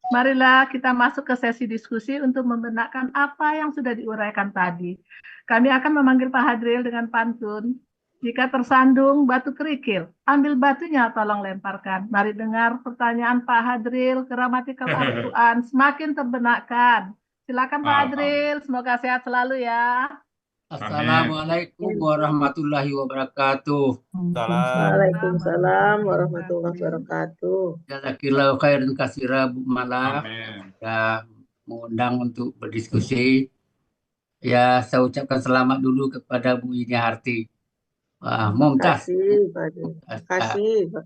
Marilah kita masuk ke sesi diskusi untuk membenarkan apa yang sudah diuraikan tadi. Kami akan memanggil Pak Hadril dengan pantun. Jika tersandung batu kerikil, ambil batunya tolong lemparkan. Mari dengar pertanyaan Pak Hadril, gramatikal Al-Quran semakin terbenakkan. Silakan Pak Paham. Hadril, semoga sehat selalu ya. Amin. Assalamualaikum warahmatullahi wabarakatuh. Salam. Waalaikumsalam warahmatullahi wabarakatuh. Jazakillahu khairan kasira Bu Mala Amin. ya mengundang untuk berdiskusi. Ya, saya ucapkan selamat dulu kepada Bu Ini Harti. Wah, mumtaz. Kasih, Pak. Ah, Kasih, Pak.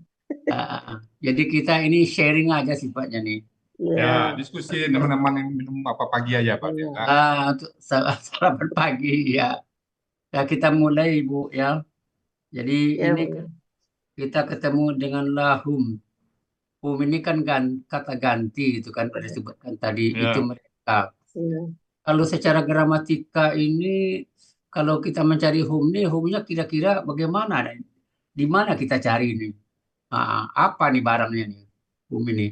Jadi kita ini sharing aja sifatnya nih. Ya, Iya, diskusi teman-teman yang minum apa pagi aja, Pak. iya. Ya. Untuk sarapan pagi ya. Ya kita mulai Bu ya. Jadi Ya, ini Bu. kita ketemu dengan lahum. Hum ini kan kata ganti itu kan pada disebutkan tadi itu Ya. mereka. Iya. Kalau secara gramatika ini kalau kita mencari hum nih humnya kira-kira bagaimana? Di mana kita cari ini? Apa nih barangnya nih hum ini?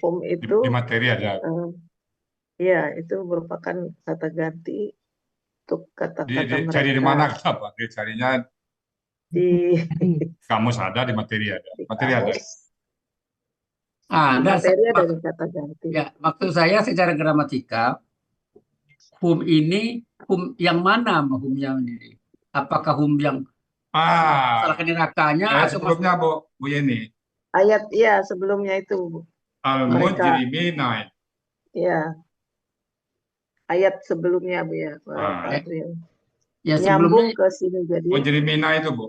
Itu, Di materi aja. ya, itu merupakan kata ganti untuk kata-kata Cari di mereka. mana, Pak? Dia carinya Di, kamus ada, di materi ada. di Materi ada. kamus. Di Ada materi ada di kata ganti. ya maksud saya secara gramatika hum ini hum yang mana humnya ini? Apakah hum yang masalah kenerakanya atau Sebelumnya, Bu Yeni. Ayat, ya, sebelumnya itu, Bu. Al-mujrimina. Ya, ayat sebelumnya, Bu, ya, Pak Ah. Adrian. ya Nyambung sebelumnya ke sini jadi, Mujrimina itu, Bu.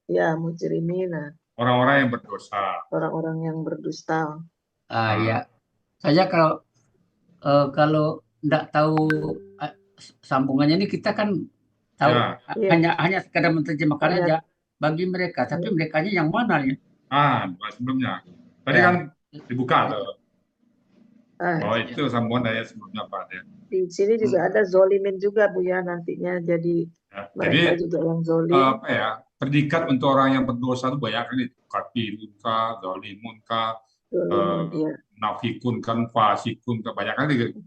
ya, mujrimina, Orang-orang yang berdosa. orang-orang yang berdusta. ya saya kalau nggak tahu eh, sambungannya ini kita kan tahu Ya. hanya sekedar menerjemahkan Ayat. aja bagi mereka, tapi merekanya yang mana ya? Sebelumnya. Tadi Ya. kan dibuka tuh. Ah, Itu sambungan ayat sebelumnya, Pak. Ya. di sini juga ada zolimin juga, Bu, ya, nantinya jadi Ya, mereka jadi juga yang zolim. predikat untuk orang yang berdosa itu banyak kan itu kafirun kah, zalimun kah, Zolimun, iya. nafikun kan, fasikun kah, banyak kan gitu.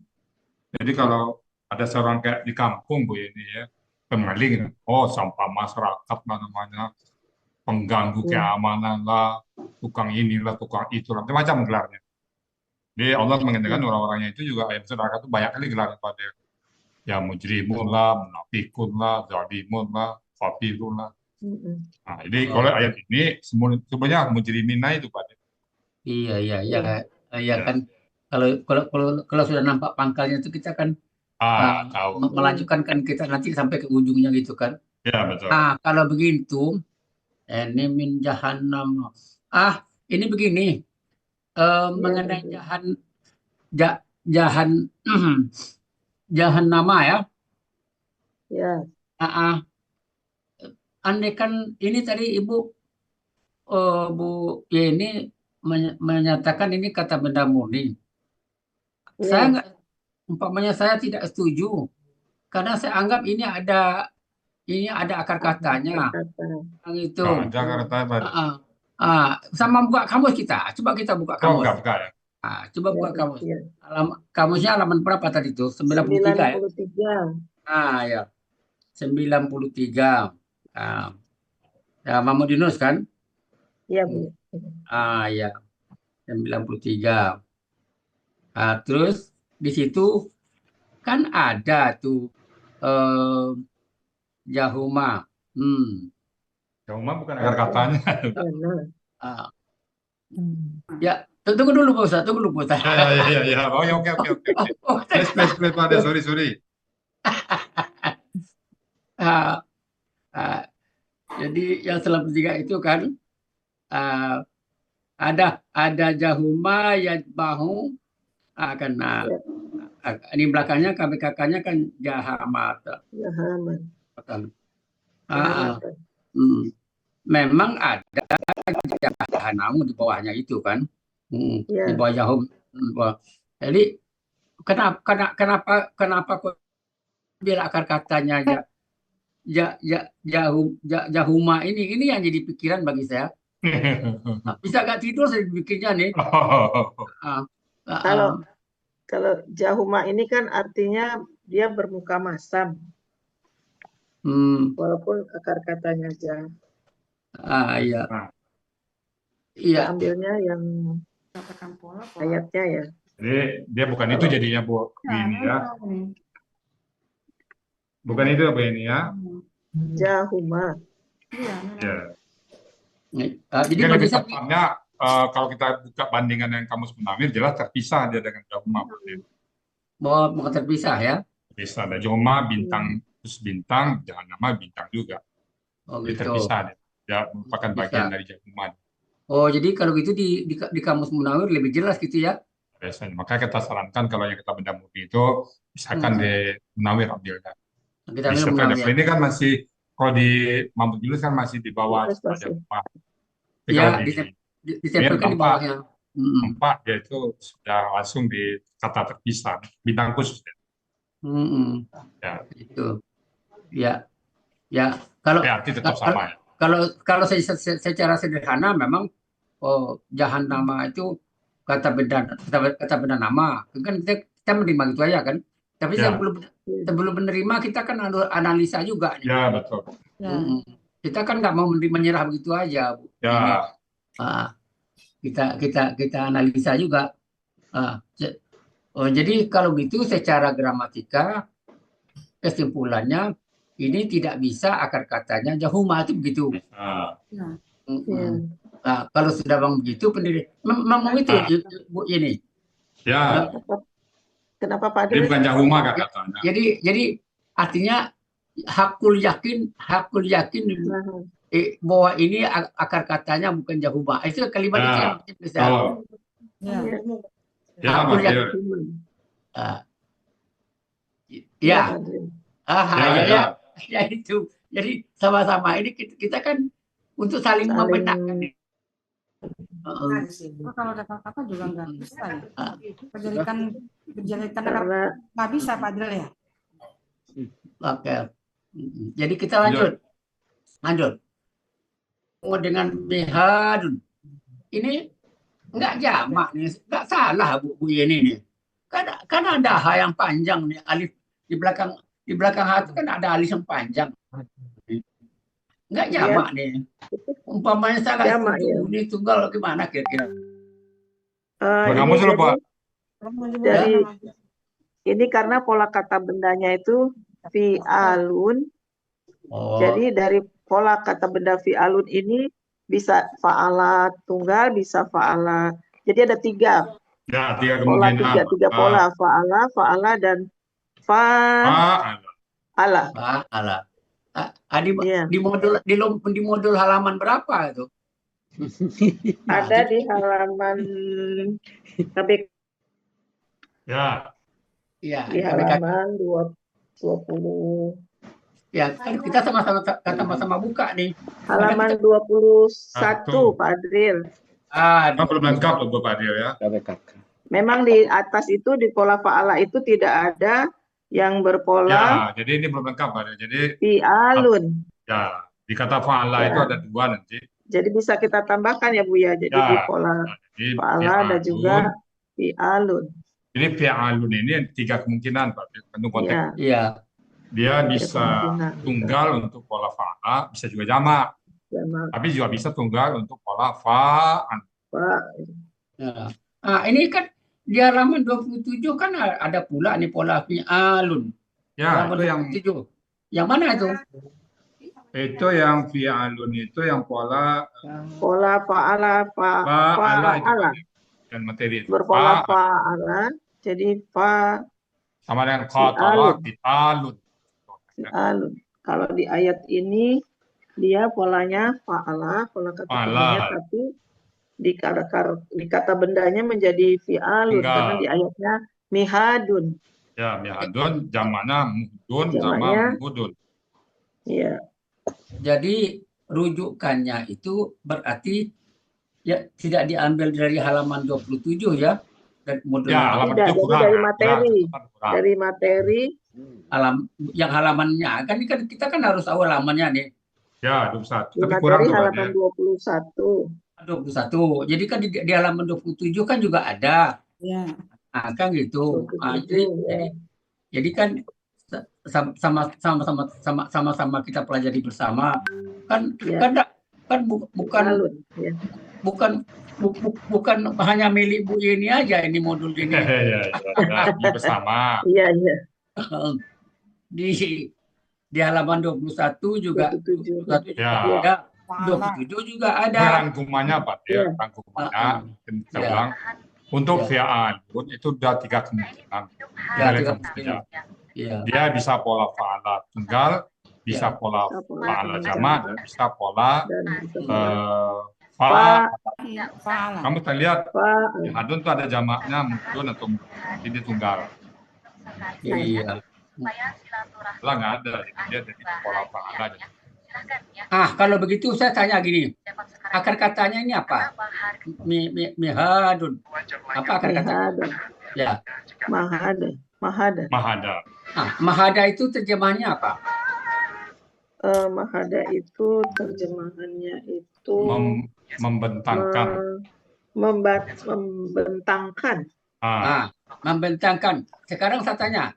Jadi kalau ada seorang kayak di kampung Bu ini ya, pemaling, sampah masyarakat lah namanya, pengganggu keamanan lah, tukang inilah, tukang itulah, macam-macam gelarnya. Jadi Allah mengenalkan orang-orangnya itu juga ayat masyarakat itu banyak kali gelar pada ya mujrimun lah, munafikun lah, zalimun lah, kafirun lah. Nah, jadi kalau ayat ini sebenarnya mujrimina itu Pak. Iya kan kalau sudah nampak pangkalnya itu kita kan Tahu. melanjutkan kan kita nanti sampai ke ujungnya gitu kan. Ya, betul. Kalau begitu ini min jahannam. Ini begini mengenai jahan jahannama ya. Ya. Andai kan ini tadi Ibu Bu ini menyatakan ini kata benda murni. Saya nggak, umpamanya saya tidak setuju karena saya anggap ini ada akar katanya. Yang itu. Ada akar kata. Sama buka kamus kita. Coba kita buka kamus. Buka ya. Coba buka kamus. Kamusnya halaman berapa tadi itu? 93 ya? 93. Ya. 93. Ya, Mahmud Yunus kan? Iya, Bu. Ya. 93. Terus di situ kan ada tuh Jahuma. Jahuma bukan akar katanya. Ya, tunggu dulu Pak Ustaz, tunggu dulu Pak Ustaz. Ya. Oke. Please, Pak. Sorry. Jadi yang 93 itu kan ada Jahuma Yajbahu karena di belakangnya KBKK-nya kan Jahamat. Memang ada Jahanam di bawahnya itu kan, di bawah Jahum. Jadi kenapa kok biar akar katanya Jahuma ini yang jadi pikiran bagi saya. Nah, bisa nggak tidur saya bikinnya nih. Ah, ah, Kalau ah. kalau jahuma ini kan artinya dia bermuka masam, Hmm, walaupun akar katanya jah. iya, Nah, Kita iya. ambilnya yang Katakan pola. ayatnya ya. jadi dia bukan itu Kalau jadinya Bu Ya, ini ya. tahu nih. Bukan itu Bu ini ya. jahuma. Iya, memang. Ya. Jadi Mungkin kalau lebih bisa, tepatnya kalau kita buka bandingan yang kamus Munawir jelas terpisah dia dengan Jahuma. mau terpisah ya. Terpisah. Ada Jahuma bintang terus bintang, Jahannama bintang juga. Oh Jadi gitu, terpisah dia. Dia merupakan bagian bisa. dari Jahuma Oh jadi kalau gitu di kamus Munawir lebih jelas gitu ya. biasanya. Makanya kita sarankan kalau yang kita benda murni itu misalkan Hmm. di Munawir ambilnya. Kita Di ambil Syafii Munawir. ini kan masih kalau di Mahmud Yunus kan masih di bawah Yunus masih. Jahuma. Tapi Ya, kalau di ditempelkan di bawahnya. empat dia itu sudah langsung di kata terpisah bintang khusus ya. Itu. Ya, ya. Kalau Arti tetap sama ya. kalau secara sederhana memang Jahannama itu kata benda nama. Kan kita menerima gitu aja kan. Tapi Ya. sebelum menerima kita kan analisa juga nih. Ya betul. Ya. Kita kan nggak mau menyerah begitu aja, Bu. Ya. Kita analisa juga. Jadi kalau gitu secara gramatika kesimpulannya ini tidak bisa akar katanya jahuma itu begitu. Ya. Nah, kalau sudah bang begitu memang itu Bu ini. Ya. Kenapa Pak Jadi Adil? bukan jahuma katanya. Jadi artinya hakul yakin bahwa ini akar katanya bukan jahuma. Itu kalimat itu yang bisa. Ya. Ya, Hakul Mas. yakin. Ya. Ya itu. Jadi sama-sama ini kita kan untuk saling membedakan. Kalau ada kata juga nggak bisa ya. Penjelitan Karena nggak bisa Pak Adil ya. Oke. Jadi kita lanjut. Dengan mihadun. Ini nggak jamak nih, nggak salah Bu Yeni nih. Kan ada H yang panjang nih, alif di belakang H itu kan ada alif yang panjang. Nggak jamak nih. Umpamanya salah jamak, setuju, ini tunggal gimana kira-kira? Kamu sudah Pak? Dari ini karena pola kata bendanya itu fi'alun. Jadi dari pola kata benda fi'alun ini bisa fa'ala tunggal, bisa fa'ala. Jadi ada tiga. Ya, tiga Pola kemungkinan. tiga pola, fa'ala dan fa'ala. Di modul halaman berapa itu? Ada di halaman KBK. Ya. Ya, Di halaman 20. Ya, kan kita sama-sama buka nih. Halaman 21 Pak Adril. Belum lengkap loh Pak Adil ya. Memang di atas itu di pola fa'ala itu tidak ada yang berpola. Ya, jadi ini belum lengkap Pak Adil. Jadi fi'alun. Ya, di kata fa'ala itu ada dua nanti. Jadi bisa kita tambahkan ya Bu ya. Jadi di pola fa'ala ada juga fi'alun. Jadi fi'alun ini tiga kemungkinan Pak Adil. Penuh konteks. Iya. Dia bisa tunggal untuk pola fa'ala, bisa juga jamak. Tapi juga bisa tunggal untuk pola fa'an. Ya. Ini kan di halaman 27 kan ada pula nih pola fi'alun. Ya, halaman itu yang 27. Yang mana itu? Itu yang fi'alun itu yang pola fa'ala fa'ala dan materi itu. Berpola fa'ala. Jadi sama dengan qatala fi'alun. Fi'alun. Kalau di ayat ini dia polanya fa'ala, pola kata bendanya, tapi di kata bendanya menjadi fi'alun karena di ayatnya mihadun. Ya, mihadun jamaknya muhdun sama muhdun. Iya. Jadi rujukannya itu berarti ya tidak diambil dari halaman 27 ya. Tidak, jadi dari materi. Dari materi yang halamannya kan kita kan harus tahu halamannya nih. Ya, 21. Tapi Di kurang materi tuh, Pak. halaman 21. 21. Jadi kan di halaman 27 kan juga ada. Ya. Nah, kan gitu. Nah, 27 ya. jadi kan sama-sama kita pelajari bersama. Kan Ya. bukan Alun, ya. bukan hanya milik Bu Yeni aja ini modul ini. Ya, ini bersama. Iya, iya. Di halaman 21 juga 27. 21 juga Ya. ada. 27 juga ada. Ini rangkumannya, Pak. Ya, rangkumannya. Kita Ya. bilang, untuk Ya. via alun itu udah 3 kemungkinan. Ya, Nilai 3 kemungkinan. Ya. Dia bisa pola fa'ala tunggal, bisa Ya. pola fa'ala jamak, dan bisa pola Dan bisa pola fa. Fa'ala. Kamu bisa lihat fa. di hadun tuh ada jamaknya mudun atau ini tunggal. Iya. Lah nggak ada, dia dari pola fa'ala. Kalau begitu saya tanya gini, akar katanya ini apa? Mihadun. Apa akar katanya? Mihada. Ya. Mahada. Mahada. Mahada. Mahada itu terjemahannya apa? Mahada itu terjemahannya itu Membentangkan. membentangkan. Membentangkan. Sekarang saya tanya,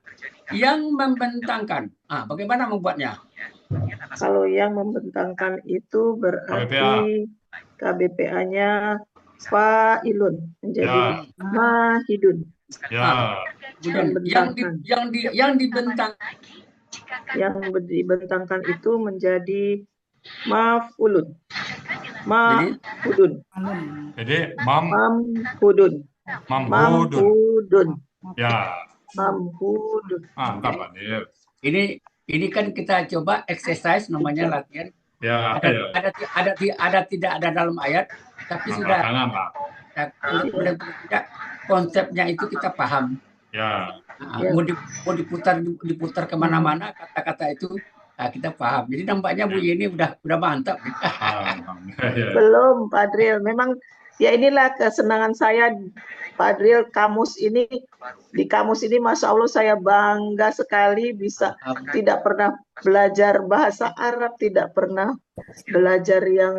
yang membentangkan, bagaimana membuatnya? Kalau yang membentangkan itu berarti KBPA-nya fa'ilun menjadi mahidun. Ya. Yang dibentang. Yang dibentangkan itu menjadi maf'ulun. Mahudun. Jadi Mamhudun. Mamhudun. Ya. Mamhudun. Mantap, Pak Nil. Ini kan kita coba exercise namanya latihan. Ya. Ada tidak ada dalam ayat, tapi sudah tidak konsepnya itu kita paham. Ya. Mau diputar kemana-mana kata-kata itu kita paham. Jadi nampaknya Bu Yeni udah mantap. Belum, Pak Dril. Memang ya inilah kesenangan saya, Pak Dril. Di kamus ini Masya Allah saya bangga sekali bisa tidak pernah belajar bahasa Arab, tidak pernah belajar yang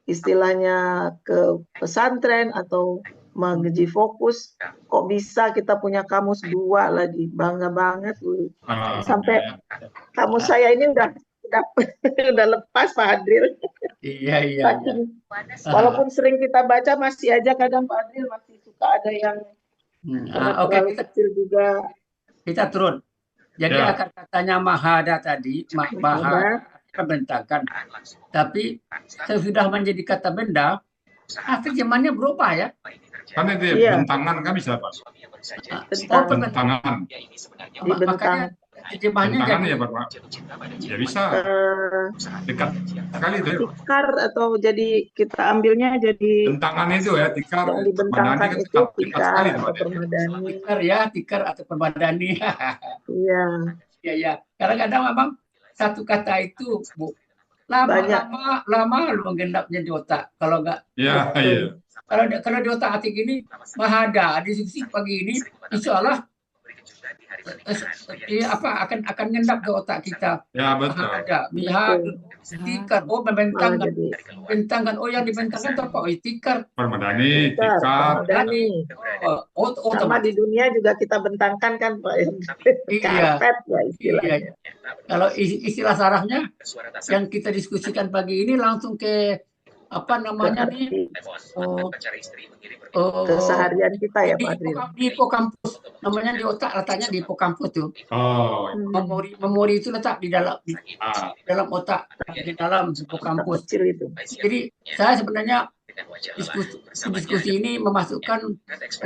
istilahnya ke pesantren atau mengaji fokus. Kok bisa kita punya kamus 2 lagi? Bangga banget. Sampai kamus saya ini udah lepas, Pak Hadril. Iya. Walaupun sering kita baca masih aja kadang Pak Hadril masih suka ada yang terlalu kecil juga. Kita turun. Jadi akar katanya mahada tadi, mahada membentangkan. Tapi sesudah menjadi kata benda, terjemahannya berubah ya. Kan itu bentangan kan bisa, Pak. Bentangan. Makanya terjemahannya bentangan ya, Pak. Ya bisa. Dekat sekali itu. Tikar atau jadi kita ambilnya jadi bentangan itu ya, tikar. Yang dibentangkan itu tikar atau permadani. Tikar atau permadani. Iya. Kadang-kadang memang satu kata itu, Bu, lama lu menggendapnya di otak. Kalau enggak, kalau di otak hati gini, mahada diskusi pagi ini, insya Allah akan ngendap ke otak kita. Ya betul. Ada tikar, membentangkan. Yang dibentangkan itu apa? Tikar. Permadani, tikar. Sama di dunia juga kita bentangkan kan, Pak. Karpet ya istilahnya. Kalau istilah sarafnya yang kita diskusikan pagi ini langsung ke apa namanya nih? Keseharian kita ya, Pak Adril. Di hipokampus, namanya di otak, letaknya di hipokampus tuh. Memori itu letak di dalam otak, di dalam hipokampus. Jadi saya sebenarnya diskusi ini memasukkan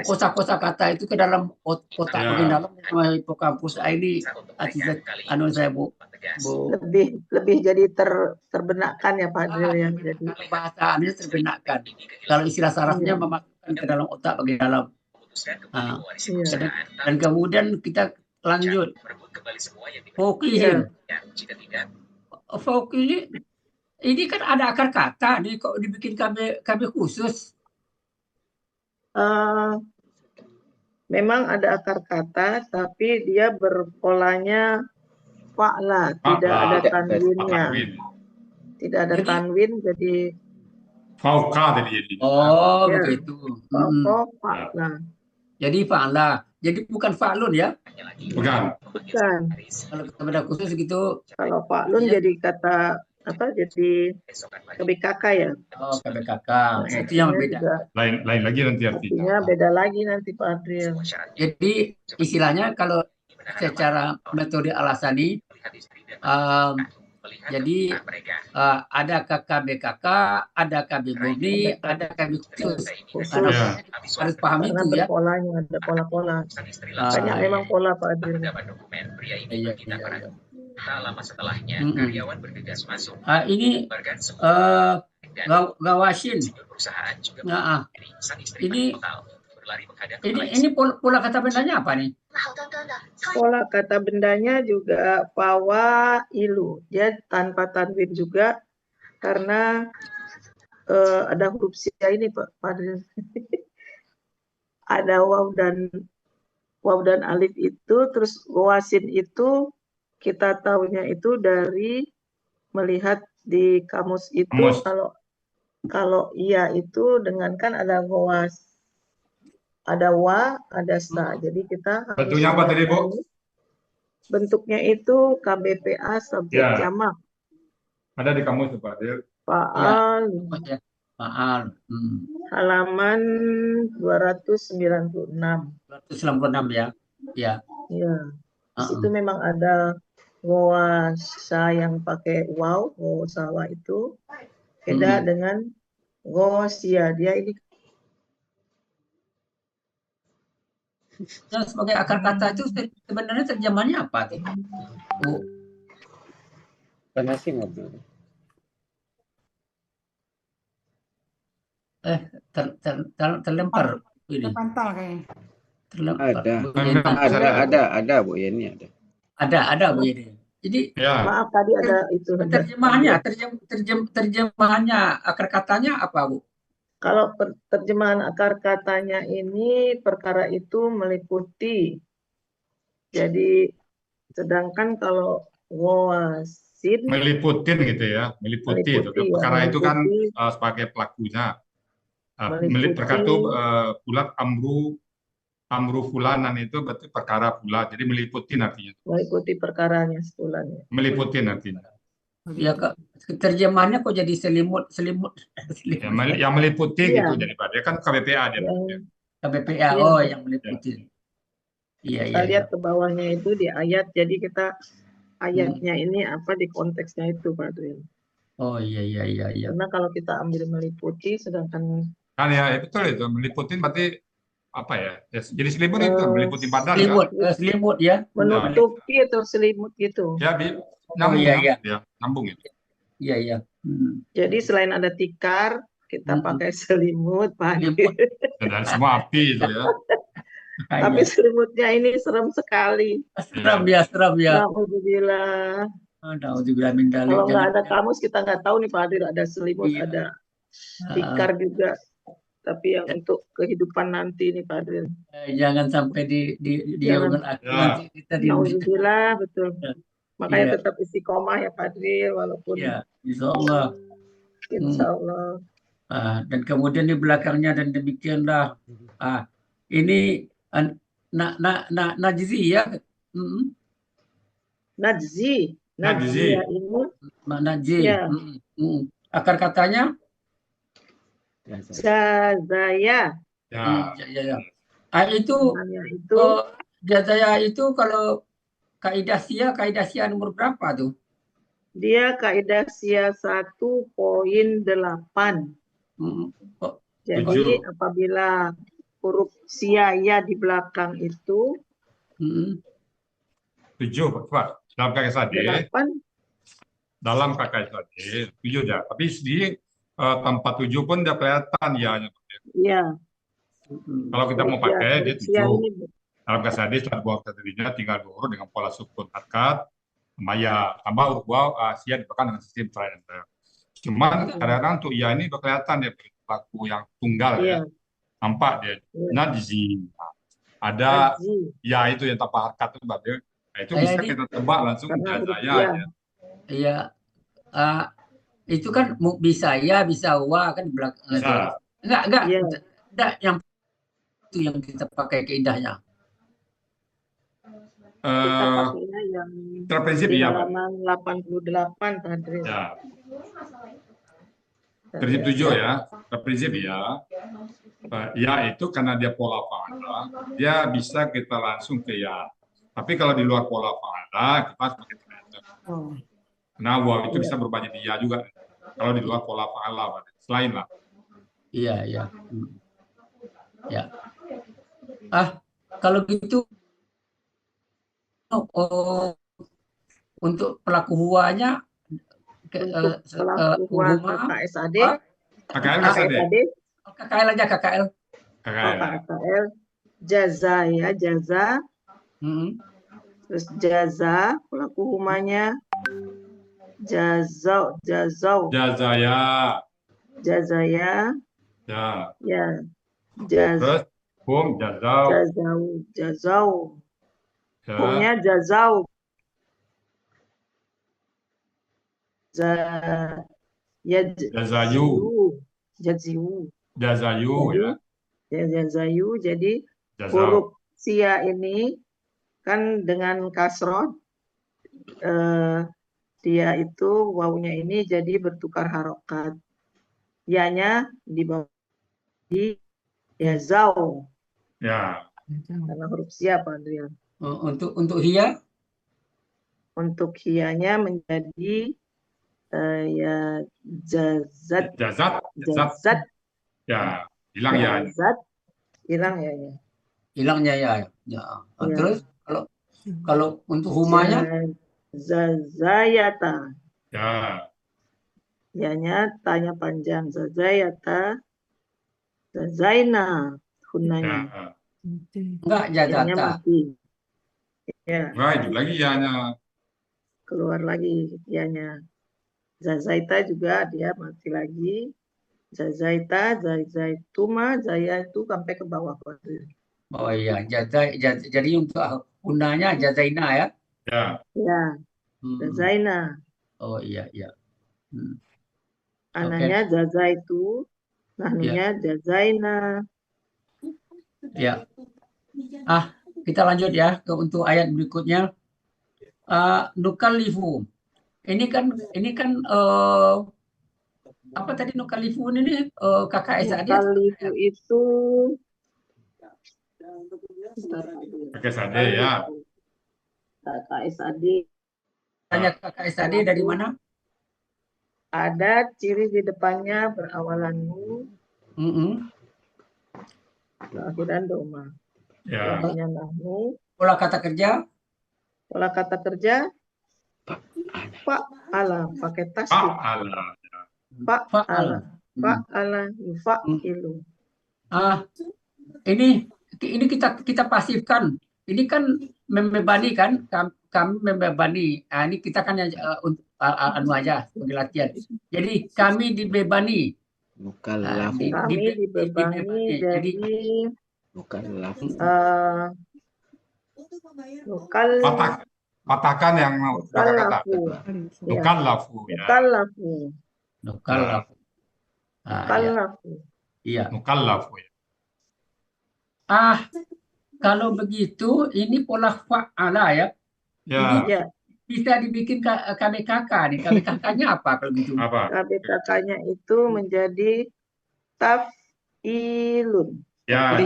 kosa-kosa kata itu ke dalam otak bagian dalam hipokampus. Ini saya Bu. Lebih jadi terbenakkan ya Pak Adril ya. Jadi bahasaannya terbenakkan. Kalau istilah sarafnya memasukkan ke dalam otak bagian dalam. Dan kemudian kita lanjut. Fokusin. Ini kan ada akar kata, nih kok dibikin KB khusus? Memang ada akar kata, tapi dia berpolanya fa'la, tidak ada tanwinnya. tidak ada Jadi, tanwin, jadi Fauka jadi. oh ya begitu. pokok fa'la. Jadi fa'la. Jadi bukan fa'lun ya. Bukan. Bukan. Kalau kata benda khusus gitu, Kalau fa'lun ya. jadi kata apa? Jadi KBKK ya. Oh, KBKK. Nah, Itu yang artinya beda. juga Lain lagi nanti artinya. artinya beda lagi nanti Pak Adriel. Jadi istilahnya kalau secara metode Al-Asani, jadi ada KBKK, ada KB murni, ada KB khusus. Khusus. Ya. Harus paham Karena itu ya. berpolanya, ada pola-pola. Banyak Ah, memang pola Pak Adriel. iya. Ini gawasin. Nah, ini pola kata bendanya apa nih? Pola kata bendanya juga fawailu. Dia tanpa tanwin juga karena ada huruf sia ini Pak Adriel. Ada waw dan alif itu, terus wasin itu kita tahunya itu dari melihat di kamus itu. Kamus. Kalau iya itu dengan kan ada gowas, ada wa, ada sa. Jadi kita harus Bentuknya apa tadi, Bu? bentuknya itu KBPA subjek Ya. jamak. Ada di kamus Pak Adil. Faal. Ya. Faal. Halaman 296. 296 ya. Ya. Ya. Di situ memang ada goasa yang pakai waw, gosawa itu beda dengan gosia. Dia ini Yang sebagai akar kata itu sebenarnya terjemahannya apa tuh? Panasi mobil. Terlempar ini. Terpantal kayaknya. Terlempar. Ada Bu Yeni ada. Ada Bu Yeni. Jadi Ya. maaf tadi ada itu. terjemahannya akar katanya apa Bu? Kalau terjemahan akar katanya ini perkara itu meliputi. Jadi sedangkan kalau wasin Meliputin gitu ya, meliputi. Meliputi, ya, Perkara itu kan meliputi. sebagai pelakunya. Meliputi. Perkara itu bulat amru fulanan itu berarti perkara pula. Jadi meliputin artinya. Meliputi perkaranya sebulannya. Meliputin artinya. Ya Kak, terjemahannya kok jadi selimut. Ya, yang meliputi Iya. gitu jadi Pak. Dia kan KBPA dia. KBPA, Iya. oh yang meliputi. Iya. Kita lihat ke bawahnya itu di ayat, jadi kita ayatnya ini apa di konteksnya itu Pak Adrian. Oh iya. Karena kalau kita ambil meliputi, sedangkan Kan ya betul itu meliputin berarti apa ya? Jadi selimut itu meliputi badan kan? Selimut ya. menutupi atau selimut gitu. Ya, nyambung iya. ya, nyambung itu. Iya. Jadi selain ada tikar, kita pakai selimut, Pak Selimut. Dan semua api itu ya. Tapi selimutnya ini serem sekali. Seram ya. Alhamdulillah. Min dzalik. Kalau nggak ada kamus kita nggak tahu nih Pak Adil, ada selimut, Iya. ada tikar juga. Tapi yang untuk kehidupan nanti nih Pak Adil. Jangan sampai di Jangan. yaumul akhir nanti kita Alhamdulillah, betul. Makanya Iya. tetap istiqomah ya Pak Adil, walaupun ya, insyaallah. insya Allah. Dan kemudian di belakangnya dan demikianlah. Ini najzi ya. Najzi ya ini. Najzi. Ya. Akar katanya Jazaya. Ya. Itu jazaya itu kalau kaidah sia nomor berapa tuh? Dia kaidah sia 1.8. Jadi apabila huruf sia ya di belakang itu 7 Pak. Dalam kakak sadir. 8. Dalam kakak sadir 7 ya. Tapi di tanpa 7 pun dia kelihatan ya. Iya. Kalau kita mau pakai dia 7. Ini. Dalam kakak sadir setelah buang tadinya tinggal 2 huruf dengan pola sukun hakat. Maya tambah huruf waw sia dipakai dengan sistem triangle. Cuman kadang-kadang untuk ya ini kelihatan dia pelaku yang tunggal ya. Nampak dia. Najzi. Ada ya itu yang tanpa hakat itu berarti. Nah, itu bisa kita tebak langsung jazaya ya. Iya. Itu kan bisa ya, bisa wa kan di belakang. Bisa. Enggak, Iya. enggak yang itu yang kita pakai keindahnya. Kita pakainya yang Secara prinsip di iya, Pak. halaman 88, Pak Adriel. Ya. Prinsip 7 ya. Secara prinsip ya. Ya itu karena dia pola fa'ala, dia bisa kita langsung ke ya. Tapi kalau di luar pola fa'ala, kita harus pakai tanda. Oh. Nah, waw itu bisa berubah jadi ya juga. Kalau di luar pola fa'ala, Pak. Selain lah. Iya, iya. Ya. Kalau gitu untuk pelaku huanya Pelaku huwa KKSAD, KKL, KKL aja KKL. KKL, jaza ya, jaza. Terus jaza, pelaku humanya jazau. Jazaya. Jazaya. Ya. Ya. Terus hum jazau. Jazau. Ya. Humnya jazau. Jazayu. Jaziu. Jazayu ya. Jazayu. Jadi Jazau. huruf sia ini kan dengan kasroh dia itu wawunya ini jadi bertukar harokat. Ya-nya di bawah di yazau. Ya. Karena huruf sia, Pak Adrian. Untuk hia? Untuk hianya menjadi ya jazat. Ya, hilang ya. Jazat, hilang ya. Hilangnya ya. Terus kalau untuk humanya? Zazayata. Ya. Ya-nya tanya panjang. Zazayata. Zazaina. Hunanya. Ya. Enggak jazata. Mati. Ya. Itu lagi ya-nya. Keluar lagi ya-nya. Zazaita juga dia mati lagi. Zazaita, zazaituma, zaya itu sampai ke bawah. Oh iya, jadi untuk hunanya jazaina ya? Ya, jazaina. Oh iya. Ananya jazaitu, nahnunya jazaina. Ya. Kita lanjut ya untuk ayat berikutnya. Nukallifu. Ini kan apa tadi nukallifu ini KKSAD? Nukallifu itu KKSAD ya. KKSAD. Tanya KKSAD dari mana? Ada ciri di depannya berawalan nu. Akhiran doma. Ya. Nahnu. Pola kata kerja? Pola kata kerja fa'ala pakai tasdid. Fa'ala yufa'ilu. Ini kita pasifkan. Ini kan membebani kan? Kami membebani. Ini kita kan anu aja sebagai latihan. Jadi kami dibebani. Kami dibebani jadi patahkan yang kata-kata. Nukallafu ya. Nukallafu. Iya. Nukallafu ya. Kalau begitu ini pola fa'ala ya. Ya. Bisa dibikin KBKK nih. KBKK-nya apa kalau gitu? KBKK-nya itu menjadi taf'ilun. Ya,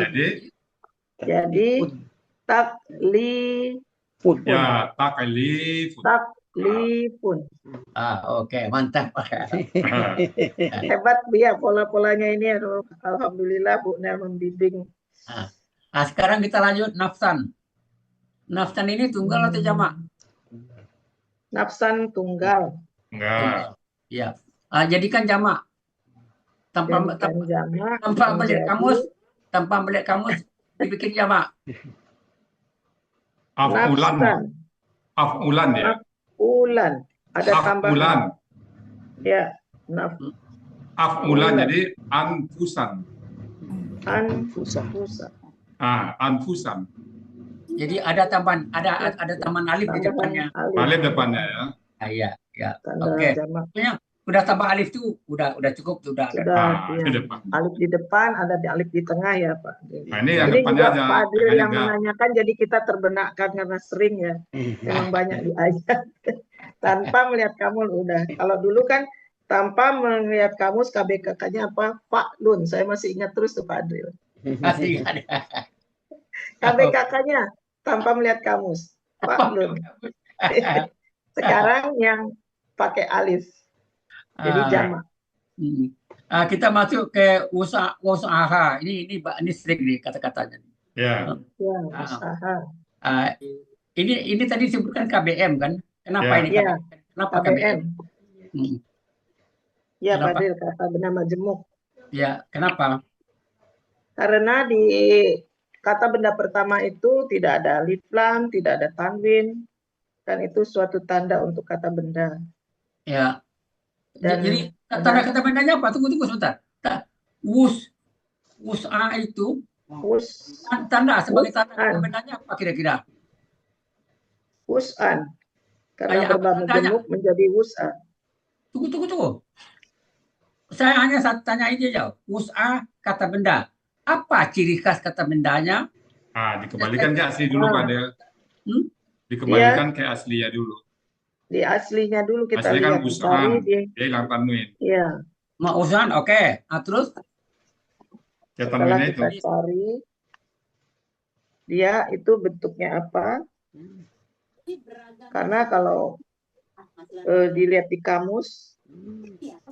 jadi taklifun. Ya, taklifun. Oke, mantap. Hebat ya pola-polanya ini. Alhamdulillah Bu Nel membimbing. Sekarang kita lanjut nafsan. Nafsan ini tunggal atau jamak? Nafsan tunggal. Enggak. Ya. Jadikan jamak. Tanpa melihat kamus dibikin jamak. Af'ulan ya. Af'ulan. Ada tambahan. Ya. Af'ulan jadi anfusan. Anfusan. Jadi ada tambahan alif di depannya. Alif depannya ya. Iya. Oke. udah tambah alif tuh udah cukup tuh udah. Sudah, Di ya. depan. Alif di depan, ada di alif di tengah ya Pak. Nah, ini yang Ini depannya juga aja, Pak Adril tengahnya yang enggak. menanyakan, jadi kita terbenakkan karena sering ya. Memang banyak di ayat. Tanpa melihat kamus udah. Kalau dulu kan tanpa melihat kamus, KBKK-nya apa? Pak Lun. Saya masih ingat terus tuh Pak Adril. Masih ada. KBKK-nya tanpa melihat kamus. Pak Lun. Sekarang yang pakai alif. Jadi Ah, jamak. kita masuk ke usaha. Ini sering nih kata-katanya. Ya, Ya, Ah, usaha. ini tadi disebutkan KBM kan? Kenapa Ya. ini Ya, KBM? Kenapa KBM? KBM. Ya, Pak Kenapa? Adril, kata benda majemuk. Ya, kenapa? Karena di kata benda pertama itu tidak ada alif lam, tidak ada tanwin, dan itu suatu tanda untuk kata benda. Ya. Dan Jadi tanda kata bendanya apa? Tunggu sebentar. Wus'a itu us, tanda sebagai tanda kata Wus'an. bendanya apa kira-kira? Wus'an. Karena Kayak apa berba tandanya? majemuk menjadi wus'an. Tunggu. Saya hanya tanya ini aja. Wus'a kata benda. Apa ciri khas kata bendanya? Dikembalikan ke asli dulu Pak Del. Dikembalikan ke aslinya dulu. Di aslinya dulu kita Asli kan lihat. us'an, Dicari dia hilang tanwin. ya. Ma'uzan, oke. Terus? Ya Setelah tanwinnya itu. kita cari, dia itu bentuknya apa? Karena kalau dilihat di kamus,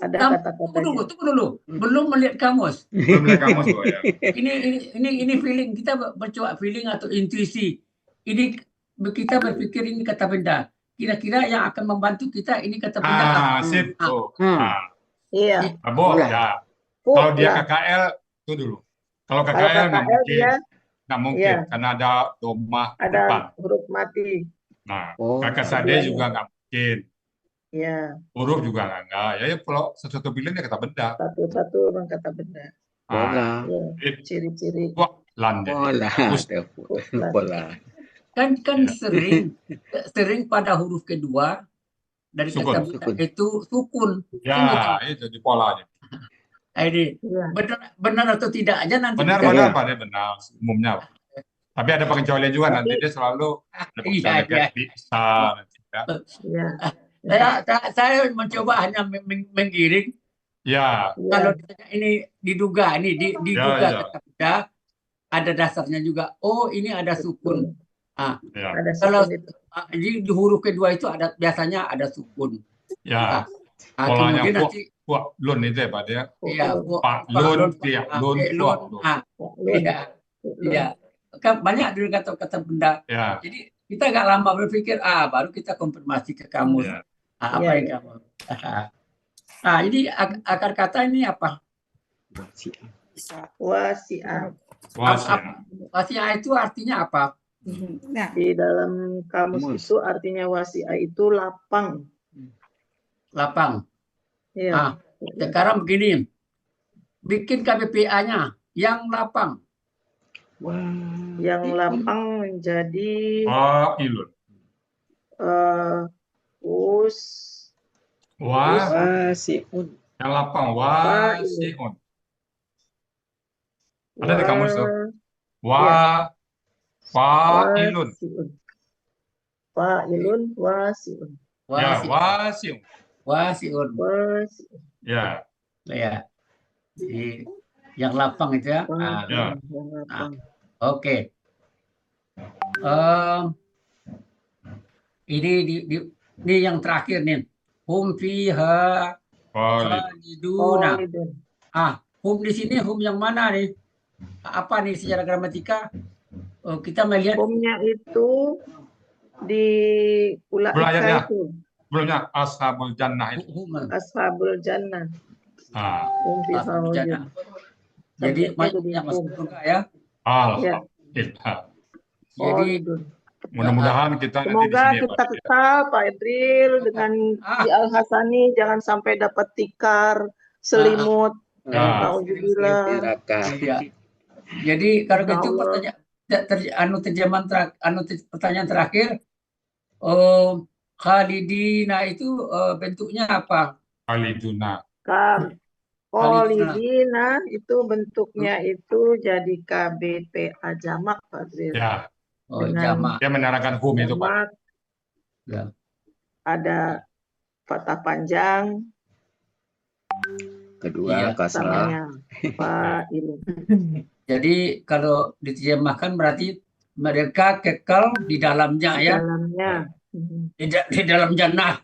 ada kata-katanya. Tunggu dulu. Belum melihat kamus. Belum lihat kamus Pak ya. Ini feeling kita mencoba feeling atau intuisi. Ini kita berpikir ini kata benda. Kira-kira yang akan membantu kita ini kata benda apa? Sip. Oh. Iya. Bo, ya. Kalau dia KKL itu dulu. Kalau KKL nggak mungkin. dia Nggak mungkin iya, karena ada domah ada depan. huruf mati. Nah, kakak sade juga nggak mungkin. Iya. Huruf juga nggak. Ya kalau sesuatu pilihan ya kata benda. Satu-satu memang kata benda. Pola. Ya, ciri-ciri. Wah, landai. Pola. Kan sering pada huruf kedua dari kata benda itu sukun. Ya, itu di polanya. Ini benar atau tidak aja nanti. Benar Pak, dia benar umumnya. Tapi ada pengecualian juga, nanti dia selalu ada pengecualian kayak bisa nanti ya. Saya mencoba hanya menggiring. Ya. Kalau ini diduga kata benda, ada dasarnya juga. Oh, ini ada sukun. Kalau di huruf kedua itu biasanya ada sukun. Ya. Polanya kemudian nanti lun itu ya Pak dia. Iya, Pak lun, lun. Iya. Kan banyak dari kata-kata benda. Ya. Jadi kita nggak lama berpikir, baru kita konfirmasi ke kamus. Apa yang kamu? Ini akar kata ini apa? Wasi'ah. Wasi'ah itu artinya apa? Di dalam kamus itu artinya wasi'ah itu lapang. Lapang. Iya. Sekarang begini, bikin KBPA-nya yang lapang. Yang lapang menjadi ilun. Wasi'un. Yang lapang wasi'un. Ada di kamus tuh. Fa'ilun. Fa'ilun wasi'un. Ya, wasi'un. Wasi'un. Ya. Jadi, yang lapang itu ya. Oke. Ini yang terakhir nih. Hum fiha khaliduna. Hum di sini hum yang mana nih? Apa nih secara gramatika? Kita melihat humnya itu di ulaika itu. Belumnya ashabul jannah itu. Ashabul jannah. Ashabul jannah. Jadi maksudnya masuk surga ya. Alhamdulillah. Jadi mudah-mudahan kita semoga nanti di sini, kita kekal Pak Edril dengan di Al Hasani, jangan sampai dapat tikar, selimut. Alhamdulillah. Jadi kalau itu pertanyaan terakhir, Khalidina itu bentuknya apa? Khaliduna. Khalidina itu bentuknya itu jadi KBPA jamak, Pak Dril. Ya, Oh, Dengan jamak. dia menerangkan hum itu, Pak. jamak, Ya. ada fathah panjang, Kedua, Iya. kasrah. samanya fa'ilun. Jadi kalau diterjemahkan berarti mereka kekal di dalamnya ya, Dalamnya, di dalam jannah.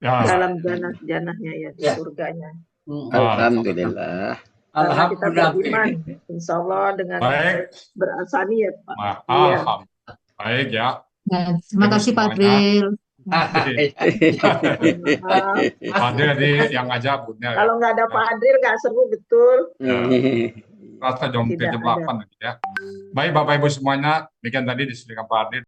Ya, dalam janah-janahnya ya, di Ya. surganya. Alhamdulillah. Karena kita Alhamdulillah. beriman, insya Allah dengan baik. berasani ya Pak. Iya. Alhamdulillah. Baik ya. Ya, terima Ibu kasih Pak semuanya. Dril. Maaf. Ada tadi yang ngajak Bunda ya. Kalau nggak ada Pak Adril nggak seru betul. Rasa jam Tidak jam ada. 8 nanti ya. Baik Bapak Ibu semuanya, demikian tadi disampaikan Pak Adil.